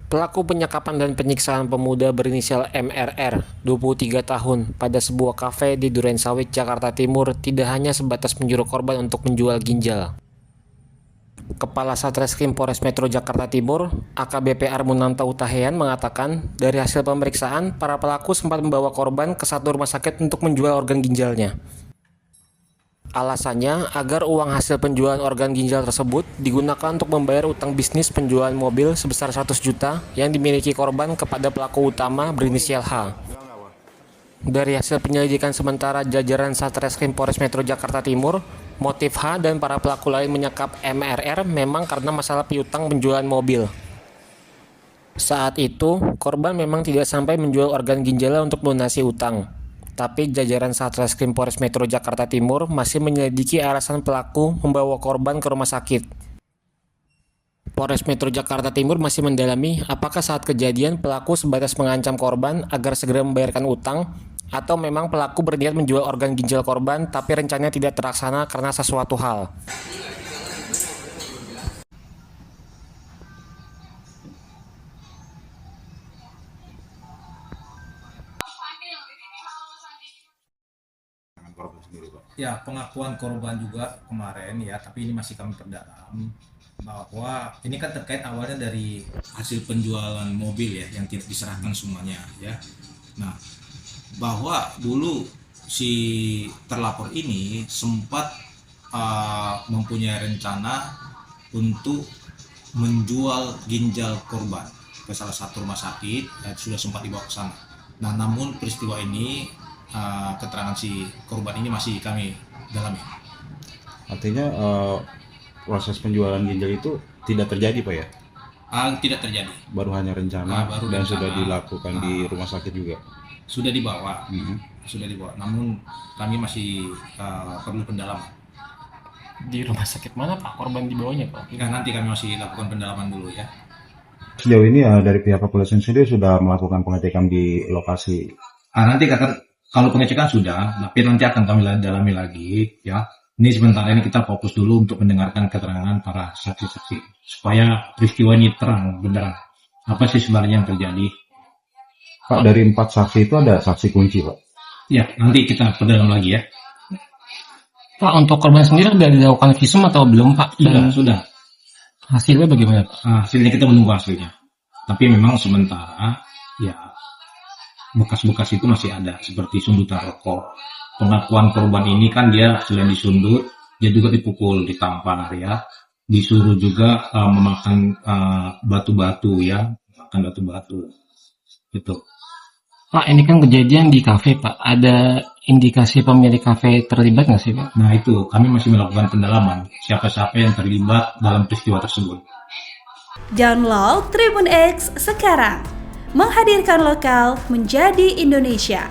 Pelaku penyekapan dan penyiksaan pemuda berinisial MRR, 23 tahun, pada sebuah kafe di Durensawit, Jakarta Timur tidak hanya sebatas menyuruh korban untuk menjual ginjal. Kepala Satreskrim Polres Metro Jakarta Timur, AKBP Armunanta Utaheyan mengatakan, dari hasil pemeriksaan, para pelaku sempat membawa korban ke satu rumah sakit untuk menjual organ ginjalnya. Alasannya agar uang hasil penjualan organ ginjal tersebut digunakan untuk membayar utang bisnis penjualan mobil sebesar 100 juta yang dimiliki korban kepada pelaku utama berinisial H. Dari hasil penyelidikan sementara jajaran Satreskrim Polres Metro Jakarta Timur, motif H dan para pelaku lain menyekap MRR memang karena masalah piutang penjualan mobil. Saat itu, korban memang tidak sampai menjual organ ginjalnya untuk melunasi utang. Tapi jajaran Satreskrim Polres Metro Jakarta Timur masih menyelidiki alasan pelaku membawa korban ke rumah sakit. Polres Metro Jakarta Timur masih mendalami apakah saat kejadian pelaku sebatas mengancam korban agar segera membayarkan utang, atau memang pelaku berniat menjual organ ginjal korban tapi rencananya tidak terlaksana karena sesuatu hal. Korban sendiri, Pak. Ya, pengakuan korban juga kemarin ya, tapi ini masih kami perdalam bahwa ini kan terkait awalnya dari hasil penjualan mobil ya yang tidak diserahkan semuanya ya. Nah, bahwa dulu si terlapor ini sempat mempunyai rencana untuk menjual ginjal korban ke salah satu rumah sakit dan sudah sempat dibawa ke sana. Nah, namun peristiwa ini keterangan si korban ini masih kami dalami. Artinya proses penjualan ginjal itu tidak terjadi, Pak ya? Tidak terjadi. Baru hanya rencana Baru dan rencana. sudah dilakukan di rumah sakit juga. Sudah dibawa, Mhm. Namun kami masih perlu pendalaman. Di rumah sakit mana Pak korban dibawanya Pak? Nah, nanti kami masih lakukan pendalaman dulu ya. Sejauh ini dari pihak kepolisian sendiri sudah melakukan pengecekan di lokasi. Nanti kalau pengecekan sudah, tapi nanti akan kami dalami lagi ya. Ini sementara ini kita fokus dulu untuk mendengarkan keterangan para saksi-saksi supaya peristiwa ini terang beneran. Apa sih sebenarnya yang terjadi? Pak, dari 4 saksi itu ada saksi kunci, Pak. Ya, nanti kita perdalam lagi ya. Pak, untuk korban sendiri sudah dilakukan visum atau belum Pak? Sudah. Hasilnya bagaimana Pak? Hasilnya kita menunggu hasilnya. Tapi memang sementara ya bekas-bekas itu masih ada seperti sundutan rokok. Pengakuan korban ini kan dia selain disundut, dia juga dipukul, ditampar ya. Disuruh juga memakan batu-batu ya, makan batu-batu. Gitu. Pak, ini kan kejadian di kafe Pak. Ada indikasi pemilik kafe terlibat nggak sih Pak? Nah itu kami masih melakukan pendalaman siapa-siapa yang terlibat dalam peristiwa tersebut. Download Tribun X sekarang, menghadirkan lokal menjadi Indonesia.